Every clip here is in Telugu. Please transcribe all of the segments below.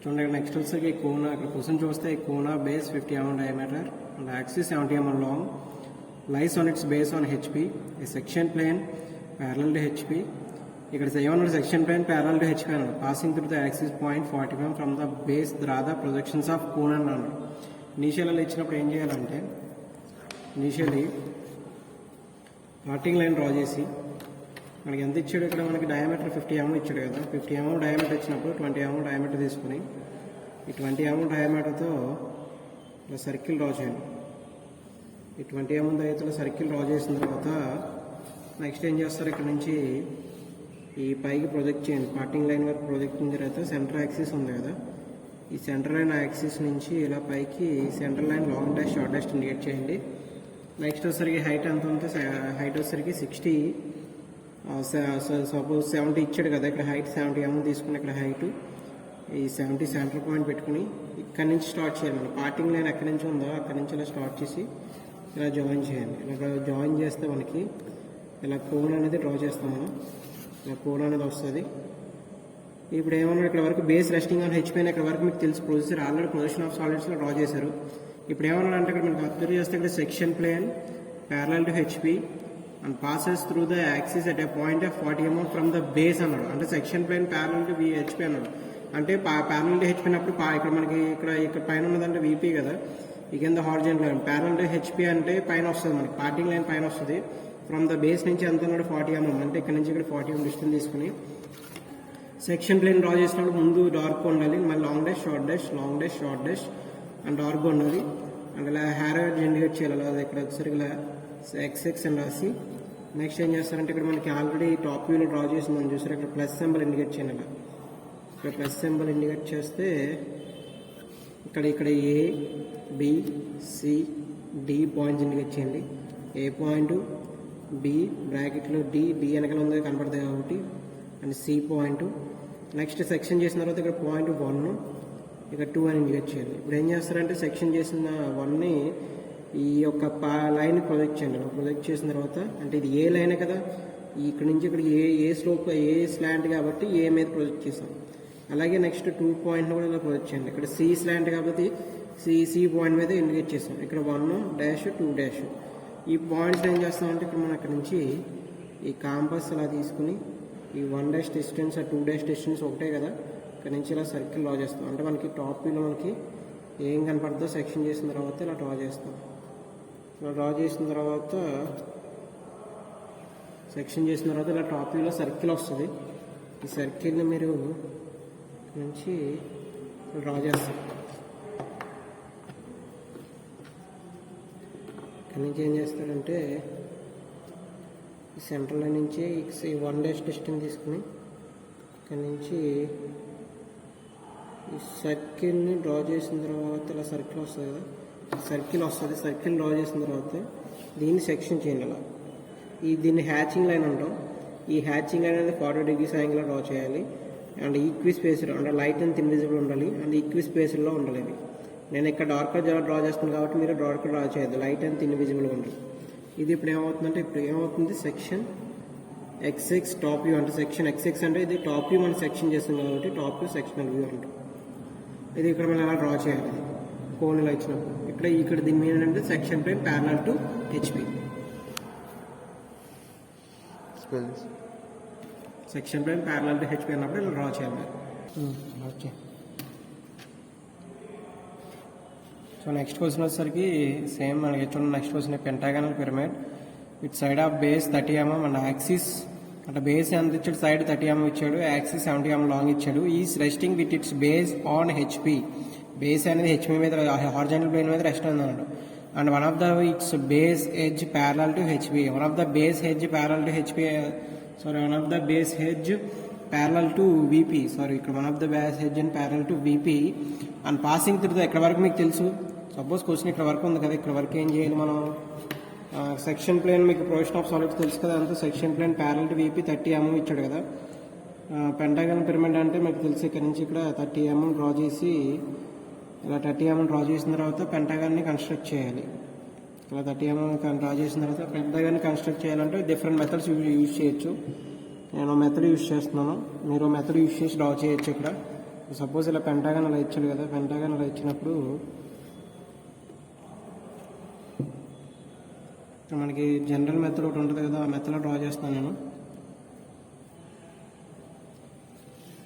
చూడండి నెక్స్ట్ వచ్చేసరికి కోనా ఇక్కడ క్వశ్చన్ చూస్తే Kona base 50 mm diameter and axis 70 mm long lies on its base on HP, a section plane parallel to HP. ఇక్కడ ఏమన్నాడు section plane parallel to HP అన్నాడు. Passing through the axis point 40 mm from the base draw the projections of cone అని అన్నాడు. ఇనీషియల్ ఇచ్చినప్పుడు ఏం చేయాలంటే ఇనీషియల్లీ పార్టింగ్ లైన్ డ్రా చేసి మనకి ఎంత ఇచ్చాడు ఇక్కడ మనకి డయామీటర్ 50 mm ఇచ్చాడు కదా. 50 mm డయామీటర్ ఇచ్చినప్పుడు 20 mm డయామీటర్ తీసుకుని ఈ 20 mm డయామీటర్తో ఇలా సర్కిల్ డ్రా చేయండి. ఈ 20 mm దయతో సర్కిల్ డ్రా చేసిన తర్వాత నెక్స్ట్ ఏం చేస్తారు, ఇక్కడ నుంచి ఈ పైకి ప్రొజెక్ట్ చేయండి. పార్టింగ్ లైన్ వరకు ప్రొజెక్ట్ చేసిన తర్వాత సెంటర్ యాక్సిస్ ఉంది కదా, ఈ సెంటర్ లైన్ యాక్సిస్ నుంచి ఇలా పైకి centre line long dash short dash indicate చేయండి. నెక్స్ట్ వచ్చేసరికి హైట్ ఎంత ఉంటే హైట్ వచ్చేసరికి 60, సపోజ్ 70 ఇచ్చాడు కదా, ఇక్కడ హైట్ 70 mm తీసుకుని ఇక్కడ హైట్ ఈ 70 సెంటర్ పాయింట్ పెట్టుకుని ఇక్కడ నుంచి స్టార్ట్ చేయాలి. మన పార్టింగ్ లైన్ ఎక్కడి నుంచి ఉందో అక్కడి నుంచి ఇలా స్టార్ట్ చేసి ఇలా జాయిన్ చేయాలి. ఇలా జాయిన్ చేస్తే మనకి ఇలా కోన్ అనేది డ్రా చేస్తాం మనం. ఇలా కోన్ అనేది వస్తుంది. ఇప్పుడు ఏమన్నా ఇక్కడ వరకు బేస్ రెస్టింగ్ ఆన్ హెచ్పీ ఇక్కడ వరకు మీకు తెలుసు ప్రొసీజర్ ఆల్రెడీ పొజిషన్ ఆఫ్ సాలిడ్స్లో డ్రా చేశారు. ఇప్పుడు ఏమన్నా అంటే ఇక్కడ మనకు అబ్జర్వ్ చేస్తే ఇక్కడ section plane parallel to HP and passes through the axis at a point of 40 mm from the base అన్నాడు. అంటే section plane parallel to HP అన్నాడు. అంటే ప్యారలల్ టు హెచ్పీ అన్నప్పుడు ఇక్కడ మనకి ఇక్కడ పైన ఉన్నదంటే వీపీ కదా, ఈ కింద horizontal line. Parallel to HP అంటే పైన వస్తుంది మనకి, పార్టింగ్ లైన్ పైన వస్తుంది. ఫ్రమ్ ద బేస్ నుంచి ఎంత ఉన్నాడు 40 mm, అంటే ఇక్కడ నుంచి ఇక్కడ 40 mm డిస్టెన్స్ తీసుకుని సెక్షన్ ప్లేన్ డ్రా చేసినప్పుడు ముందు డార్క్ ఉండాలి, మళ్ళీ long dash short dash long dash short dash and dark ఉండాలి. అండ్ ఇలా హ్యారో ఇండికేట్ చేయాలి. అది ఇక్కడ వచ్చేసరికి ఇలా XX అని రాసి నెక్స్ట్ ఏం చేస్తారంటే ఇక్కడ మనకి ఆల్రెడీ టాప్ వ్యూలో డ్రా చేసి మనం చూసారు, ఇక్కడ ప్లస్ సింబల్ ఇండికేట్ చేయాలి. ఇలా ఇక్కడ ప్లస్ సింబల్ ఇండికేట్ చేస్తే ఇక్కడ A B C D points indicate చేయండి. ఏ పాయింట్, B బ్రాకెట్లో D వెనకాల ఉంది కనపడతాయి కాబట్టి, and C point. Next section చేసిన తర్వాత ఇక్కడ పాయింట్ 1 ఇక్కడ 2 అని ఇండికేట్ చేయాలి. ఇప్పుడు ఏం చేస్తారంటే సెక్షన్ చేసిన 1ని ఈ యొక్క లైన్ ప్రొజెక్ట్ చేయండి. ప్రొజెక్ట్ చేసిన తర్వాత అంటే ఇది ఏ లైనే కదా, ఇక్కడ నుంచి ఇక్కడ ఏ స్లోప్ ఏ స్లాంట్ కాబట్టి ఏ మీద ప్రొజెక్ట్ చేసాం. అలాగే నెక్స్ట్ 2 పాయింట్ని కూడా ఇలా ప్రొజెక్ట్ చేయండి. ఇక్కడ C స్లాంట్ కాబట్టి C పాయింట్ మీద ఇండికేట్ చేసాం. ఇక్కడ 1 డాష్ 2 డాష్. ఈ పాయింట్స్ ఏం చేస్తామంటే ఇక్కడ మనం అక్కడ నుంచి ఈ కాంపస్ అలా తీసుకుని ఈ 1 డాష్ డిస్టెన్స్ 2 డాష్ డిస్టెన్స్ ఒకటే కదా, ఇక్కడ నుంచి ఇలా సర్కిల్ డ్రా చేస్తాం. అంటే మనకి టాప్ వ్యూలో మనకి ఏం కనపడుతుందో సెక్షన్ చేసిన తర్వాత ఇలా డ్రా చేస్తాం. ఇలా డ్రా చేసిన తర్వాత సెక్షన్ చేసిన తర్వాత ఇలా టాప్ వ్యూలో సర్కిల్ వస్తుంది. ఈ సర్కిల్ని మీరు నుంచి డ్రా చేస్తాం. ఇక్కడ నుంచి ఏం చేస్తారంటే ఈ సెంటర్ లైన్ నుంచి 1 డాష్ డిస్టెన్స్ తీసుకుని ఇక్కడ నుంచి ఈ సర్కిల్ని డ్రా చేసిన తర్వాత ఇలా సర్కిల్ వస్తుంది కదా, సర్కిల్ వస్తుంది. సర్కిల్ డ్రా చేసిన తర్వాత దీన్ని సెక్షన్ చేయండి. అలా దీన్ని హ్యాచింగ్ లైన్ అంటాం. ఈ హ్యాచింగ్ లైన్ అనేది 40 degrees యాంగిల్లో డ్రా చేయాలి. అండ్ ఈక్వి స్పేస్లో అంటే లైట్ అండ్ ఇన్విజిబుల్ ఉండాలి, అండ్ ఈక్వి స్పేస్లో ఉండాలి. ఇది నేను ఇక్కడ డార్క్గా డ్రా చేస్తాను కాబట్టి మీరు డార్క్గా డ్రా చేయొద్దు, లైట్ అండ్ ఇన్విజిబుల్గా ఉంటుంది. ఇది ఇప్పుడు ఏమవుతుందంటే ఇప్పుడు ఏమవుతుంది సెక్షన్ XX టాప్ వ్యూ అంటే సెక్షన్ XX అంటే ఇది టాప్ వ్యూ మనం సెక్షన్ చేస్తాం కాబట్టి టాప్ వ్యూ సెక్షనల్ వ్యూ అంటాం. ఇది ఇక్కడ మనం ఎలా డ్రా చేయాలి కోన్ ఇలా ఇచ్చినప్పుడు ఇక్కడ దీని మీద ఏంటంటే section plane parallel to HP. Section plane parallel to HP అన్నప్పుడు ఇలా డ్రా చేయాలి. ఓకే, సో నెక్స్ట్ క్వశ్చన్ వచ్చేసరికి సేమ్ మనకి చూడండి. Next question pentagonal pyramid with side of base 30 mm and axis అంటే బేస్ ఎంత ఇచ్చాడు, సైడ్ 30 mm ఇచ్చాడు, యాక్సిస్ 70 mm లాంగ్ ఇచ్చాడు. Is resting with its base on HP. Base అనేది హెచ్పీ మీద హారిజాంటల్ ప్లేన్ మీద రెస్ట్ అన్నాడు. And one of the its base edge parallel to HP. One of the base edge parallel to HP one of the base edge parallel to VP. ఇక్కడ one of the base edge and parallel to VP and passing through ఇక్కడ వరకు మీకు తెలుసు. సపోజ్ క్వశ్చన్ ఇక్కడ వరకు ఉంది కదా, ఇక్కడ వరకు ఏం చేయాలి మనం సెక్షన్ ప్లేన్ మీకు ప్రొజెక్షన్ ఆఫ్ సాలిడ్స్ తెలుసు కదా, అంతా section plane parallel to VP 30 mm ఇచ్చాడు కదా. పెంటాగనల్ పిరమిడ్ అంటే మీకు తెలుసు ఇక్కడ నుంచి ఇక్కడ 30 mm డ్రా చేసి ఇలా 30 mm డ్రా చేసిన తర్వాత పెంటాగన్ని కన్స్ట్రక్ట్ చేయాలి. ఇలా 30 mm డ్రా చేసిన తర్వాత పెంటాగన్ని కన్స్ట్రక్ట్ చేయాలంటే డిఫరెంట్ మెథడ్స్ యూజ్ చేయొచ్చు. నేను మెథడ్ యూజ్ చేస్తున్నాను, మీరు మెథడ్ యూజ్ చేసి డ్రా చేయొచ్చు. ఇక్కడ సపోజ్ ఇలా పెంటాగన్ అలా ఇచ్చాడు కదా, పెంటాగన్ అలా ఇచ్చినప్పుడు మనకి జనరల్ మెథడ్ ఒకటి ఉంటుంది కదా, ఆ మెథడ్లో డ్రా చేస్తాను నేను.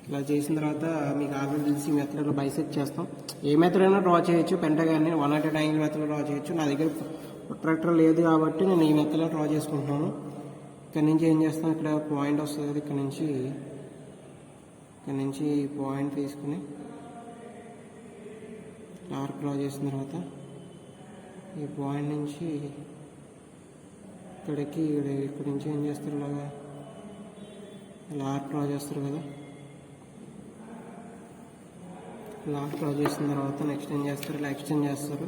ఇలా చేసిన తర్వాత మీకు ఆల్రెడీ తెలిసి మెథడ్లో బైసెక్ట్ చేస్తాం. ఏ మెథడ్ అయినా డ్రా చేయొచ్చు, పెంటగాన్ని 180 యాంగిల్ మెథడ్లో డ్రా చేయొచ్చు. నా దగ్గర ప్రొట్రాక్టర్ లేదు కాబట్టి నేను ఈ మెథడ్లో డ్రా చేసుకుంటున్నాను. ఇక్కడ నుంచి ఏం చేస్తాను, ఇక్కడ పాయింట్ వస్తుంది కదా, ఇక్కడ నుంచి పాయింట్ తీసుకుని ఆర్క్ డ్రా చేసిన తర్వాత ఈ పాయింట్ నుంచి ఇక్కడికి ఇక్కడ నుంచి ఏం చేస్తారు, ఇలా ఆర్క్ డ్రా చేస్తారు కదా. ఇలా డ్రా చేసిన తర్వాత నెక్స్ట్ ఏం చేస్తారు, ఇలా ఎక్స్టెండ్ చేస్తారు.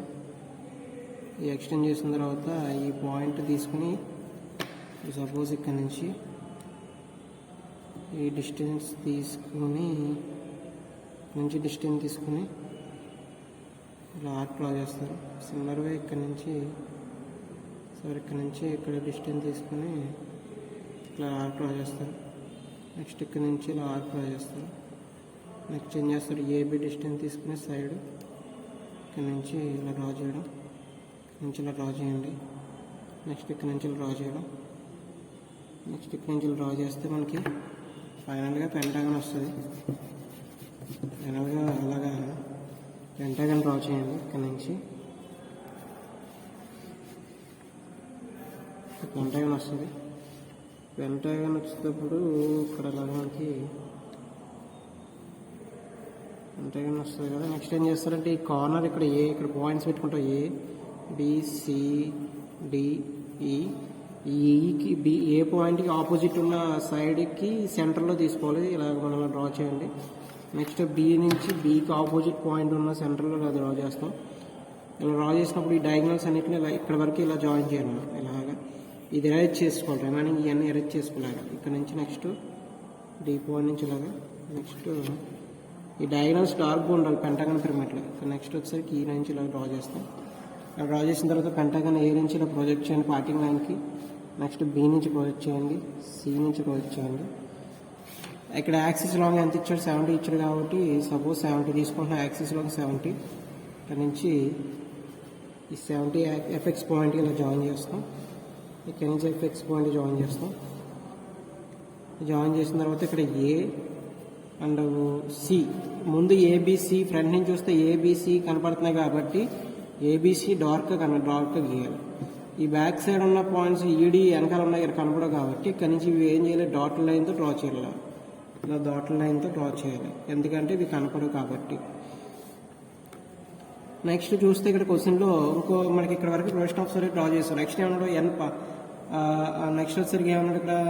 ఈ ఎక్స్టెండ్ చేసిన తర్వాత ఈ పాయింట్ తీసుకుని సపోజ్ ఇక్కడ నుంచి ఈ డిస్టెన్స్ తీసుకుని ఇలా ఆర్క్ డ్రా చేస్తారు. సిమిలర్గా ఇక్కడ నుంచి ఇక్కడ డిస్టెన్స్ తీసుకుని ఇలా ఆర్క్ డ్రా చేస్తారు. నెక్స్ట్ ఇక్కడ నుంచి ఇలా ఆర్క్ డ్రా చేస్తారు. నెక్స్ట్ ఏం చేస్తారు, ఏబి డిస్టెన్స్ తీసుకునే సైడ్ ఇక్కడ నుంచి ఇలా డ్రా చేయడం, ఇలా డ్రా చేయండి. నెక్స్ట్ ఇక్కడ నుంచి డ్రా చేయడం, నెక్స్ట్ ఇక్కడ నుంచి డ్రా చేస్తే మనకి ఫైనల్గా పెంటాగన్ వస్తుంది. ఫైనల్గా అలాగా పెంటాగన్ డ్రా చేయండి. ఇక్కడ నుంచి పెంటాగన్ వస్తుంది. పెంటాగన్ వచ్చేటప్పుడు ఇక్కడ అలాగా మనకి పెంటాగన్ వస్తుంది కదా. నెక్స్ట్ ఏం చేస్తారంటే ఈ కార్నర్ ఇక్కడ పాయింట్స్ పెట్టుకుంటాం, ఏ బి సి డి ఈ. ఈకి బి ఏ పాయింట్కి ఆపోజిట్ ఉన్న సైడ్కి సెంటర్లో తీసుకోవాలి. ఇలా మనం డ్రా చేయండి. నెక్స్ట్ బి నుంచి బీకి ఆపోజిట్ పాయింట్ ఉన్న సెంటర్లో ఇలా డ్రా చేస్తాం. ఇలా డ్రా చేసినప్పుడు ఈ డయాగ్నల్స్ అన్నింటినీ ఇలా ఇక్కడ వరకు ఇలా జాయిన్ చేయాలి. ఇలాగా ఇది ఎరేజ్ చేసుకోవాలి, రిమైనింగ్ ఇవన్నీ ఎరేజ్ చేసుకోలేక ఇక్కడ నుంచి నెక్స్ట్ డి పాయింట్ నుంచి ఇలాగా. నెక్స్ట్ ఈ డయాగ్నల్స్ డార్క్గా ఉండాలి పెంటాగన్ పిరమిడ్లో. నెక్స్ట్ వచ్చేసరికి ఈ నుంచి ఇలా డ్రా చేస్తాం. ఇలా డ్రా చేసిన తర్వాత పెంటాగన్ ఏ నుంచి ఇలా ప్రొజెక్ట్ చేయండి పార్టింగ్ లైన్కి. నెక్స్ట్ బి నుంచి ప్రొజెక్ట్ చేయండి, సి నుంచి ప్రొజెక్ట్ చేయండి. ఇక్కడ యాక్సిస్ లాంగ్ ఎంత ఇచ్చాడు, 70 ఇచ్చాడు కాబట్టి సపోజ్ 70 తీసుకుంటున్న యాక్సిస్ లాంగ్ 70. ఇక్కడ నుంచి ఈ 70 ఎఫెక్స్ పాయింట్కి ఇలా జాయిన్ చేస్తాం. ఇక్కడ నుంచి ఎఫెక్స్ పాయింట్ జాయిన్ చేస్తాం. జాయిన్ చేసిన తర్వాత ఇక్కడ ఏ అండ్ సి, ముందు ఏబిసి ఫ్రంట్ నుంచి చూస్తే ఏబిసి కనపడుతున్నాయి కాబట్టి ఏబిసి డార్క్గా గీయాలి. ఈ బ్యాక్ సైడ్ ఉన్న పాయింట్స్ ఈడి వెనకాల ఉన్నాయి ఇక్కడ కనపడవు కాబట్టి ఇక్కడ నుంచి ఇవి ఏం చేయాలి, డాట్ లైన్తో డ్రా చేయాలి. ఇలా డాట్ లైన్తో డ్రా చేయాలి, ఎందుకంటే ఇవి కనపడవు కాబట్టి. నెక్స్ట్ చూస్తే ఇక్కడ క్వశ్చన్లో మనకి ఇక్కడ వరకు ప్రొజెక్షన్ ఆఫ్ సర్కిల్ డ్రా చేస్తారు. నెక్స్ట్ ఏమన్నాడు నెక్స్ట్ వచ్చేసరికి ఏమన్నాడు,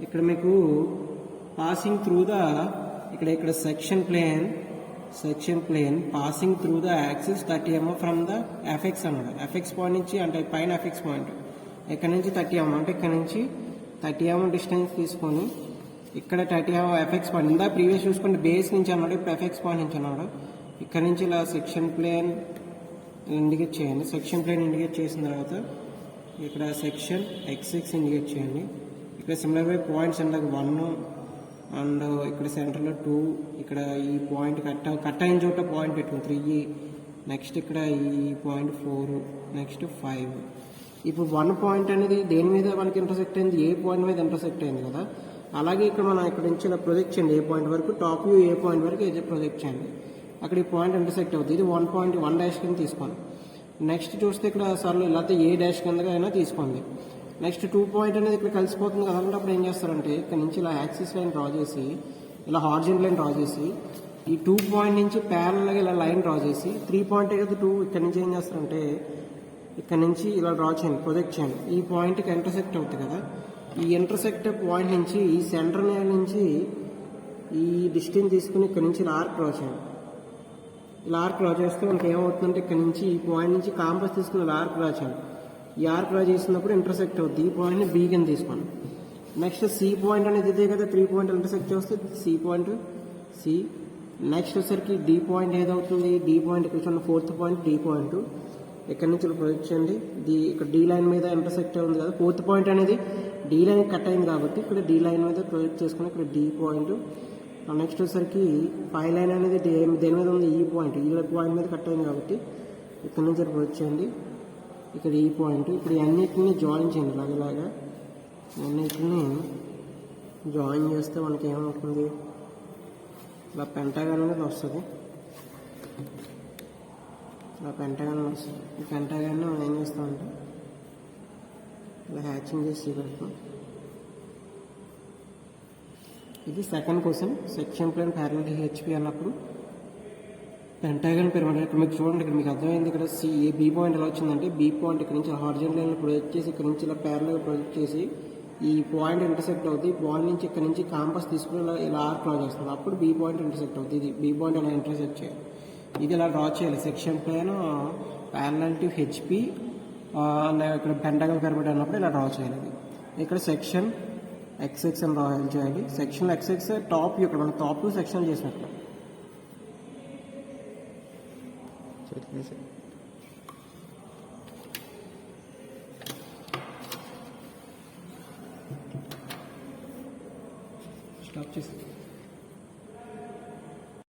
ఇక్కడ మీకు పాసింగ్ త్రూ ద ఇక్కడ section plane passing through the axis 30 mm from the apex అన్నాడు. ఎఫెక్స్ పాయింట్ నుంచి అంటే పైన ఎఫెక్స్ పాయింట్ ఇక్కడ నుంచి 30 mm అంటే ఇక్కడ నుంచి 30 mm డిస్టెన్స్ తీసుకొని ఇక్కడ 30 mm ఎఫెక్స్ పాయింట్ ఇందా ప్రీవియస్ చూసుకుంటే బేస్ నుంచి అన్నాడు, ఇప్పుడు ఎఫెక్స్ పాయింట్ నుంచి అన్నాడు. ఇక్కడ నుంచి ఇలా సెక్షన్ ప్లేన్ ఇండికేట్ చేయండి. సెక్షన్ ప్లేన్ ఇండికేట్ చేసిన తర్వాత ఇక్కడ సెక్షన్ x6 ఇండికేట్ చేయండి. ఇక్కడ సిమిలర్ పాయింట్స్ అండ్ 1 అండ్ ఇక్కడ సెంటర్లో 2, ఇక్కడ ఈ పాయింట్ కట్ అయిన చోట పాయింట్ పెట్టుకుని 3, నెక్స్ట్ ఇక్కడ ఈ పాయింట్ 4, నెక్స్ట్ 5. ఇప్పుడు 1 పాయింట్ అనేది దేని మీద మనకి ఇంటర్సెక్ట్ అయింది, ఏ పాయింట్ మీద ఇంటర్సెక్ట్ అయింది కదా. అలాగే ఇక్కడ మనం ఇక్కడ నుంచి ఇలా ప్రొజెక్ట్ చేయండి, ఏ పాయింట్ వరకు టాప్ వ్యూ ఏ పాయింట్ వరకు ప్రొజెక్ట్ చేయండి. అక్కడ ఈ పాయింట్ ఇంటర్సెక్ట్ అవుతుంది. ఇది 1 డాష్ కింద తీసుకోండి. నెక్స్ట్ చూస్తే ఇక్కడ సార్లు లేకపోతే ఏ డాష్ కిందగా అయినా తీసుకోండి. నెక్స్ట్ 2 పాయింట్ అనేది ఇక్కడ కలిసిపోతుంది కదా, అప్పుడు ఏం చేస్తారంటే ఇక్కడ నుంచి ఇలా యాక్సిస్ లైన్ డ్రా చేసి ఇలా హార్జెంట్ లైన్ డ్రా చేసి ఈ 2 పాయింట్ నుంచి ప్యారల్గా ఇలా లైన్ డ్రా చేసి 3 పాయింట్ కదా 2, ఇక్కడ నుంచి ఏం చేస్తారంటే ఇక్కడ నుంచి ఇలా డ్రా చేయండి, ప్రొజెక్ట్ చేయండి. ఈ పాయింట్కి ఇంటర్సెక్ట్ అవుతుంది కదా, ఈ ఇంటర్సెక్ట్ పాయింట్ నుంచి ఈ సెంటర్ నుంచి ఈ డిస్టెన్స్ తీసుకుని ఇక్కడ నుంచి ఇలా ఆర్క్ డ్రా చేయండి. ఇలా ఆర్క్ డ్రా చేస్తే మనకి ఏమవుతుందంటే ఇక్కడ నుంచి ఈ పాయింట్ నుంచి కాంపస్ తీసుకుని ఇలా ఆర్క్ డ్రా చేయండి. ఈ ఆర్క్ డ్రా చేసినప్పుడు ఇంటర్సెక్ట్ అవుతుంది. ఈ పాయింట్ని బీ కింద తీసుకోండి. నెక్స్ట్ సి పాయింట్ అనేది ఇదే కదా, 3 పాయింట్ ఇంటర్సెక్ట్ చేస్తే సి పాయింట్ సి. నెక్స్ట్ వచ్చేసరికి డి పాయింట్ ఏదవుతుంది, డి పాయింట్ ఇక్కడ చూడండి 4th పాయింట్ డి పాయింట్. ఇక్కడ నుంచి ప్రొజెక్ట్ చేయండి. ఇక్కడ డి లైన్ మీద ఇంటర్సెక్ట్ ఉంది కదా, 4th పాయింట్ అనేది డి లైన్ కట్ అయింది కాబట్టి ఇక్కడ డి లైన్ మీద ప్రొజెక్ట్ చేసుకుని ఇక్కడ డి పాయింట్. నెక్స్ట్ వచ్చేసరికి ఫైవ్ లైన్ అనేది దేని మీద ఉంది, ఈ పాయింట్ మీద కట్ అయింది కాబట్టి ఇక్కడ నుంచి ఇక్కడ వచ్చేయండి. ఇక్కడ ఈ పాయింట్, ఇక్కడ అన్నిటిని జాయిన్ చేయండి. ఇలాగా అన్నిటిని జాయిన్ చేస్తే మనకి ఏమవుతుంది, ఇలా పెంటాగాన్ అనేది వస్తుంది. ఇలా పెంటాగాన్ వస్తుంది. ఈ పెంటాగాన్ మనం ఏం చేస్తామంటే ఇలా హ్యాచింగ్ చేసి పెడతాం. ఇది second question. Section plane parallel HP అన్నప్పుడు పెంటాగన్ పిరమిడ్. ఇక్కడ మీకు చూడండి, ఇక్కడ మీకు అర్థమైంది. ఇక్కడ బి పాయింట్ ఎలా వచ్చిందంటే, బి పాయింట్ ఇక్కడ నుంచి హారిజాంటల్ లైన్ ప్రొజెక్ట్ చేసి ఇక్కడ నుంచి ఇలా ప్యారలల్ ప్రొజెక్ట్ చేసి ఈ పాయింట్ ఇంటర్సెక్ట్ అవుతుంది. ఈ పాయింట్ నుంచి ఇక్కడ నుంచి కాంపస్ తీసుకుని ఇలా ఆర్క్ డ్రా చేస్తుంది. అప్పుడు బి పాయింట్ ఇంటర్సెక్ట్ అవుతుంది. ఇది బి పాయింట్ అలా ఇంటర్సెక్ట్ చేయాలి. ఇది ఇలా డ్రా చేయాలి. Section plane parallel to HP ఇక్కడ పెంటాగన్ పిరమిడ్ అన్నప్పుడు ఇలా డ్రా చేయాలి. ఇక్కడ సెక్షన్ ఎక్స్ఎక్స్ అని డ్రా చేయాలి. సెక్షన్ ఎక్స్ఎక్స్ టాప్ ఇక్కడ మనం టాప్ సెక్షన్ చేసినట్లు. స్టాప్ చేసి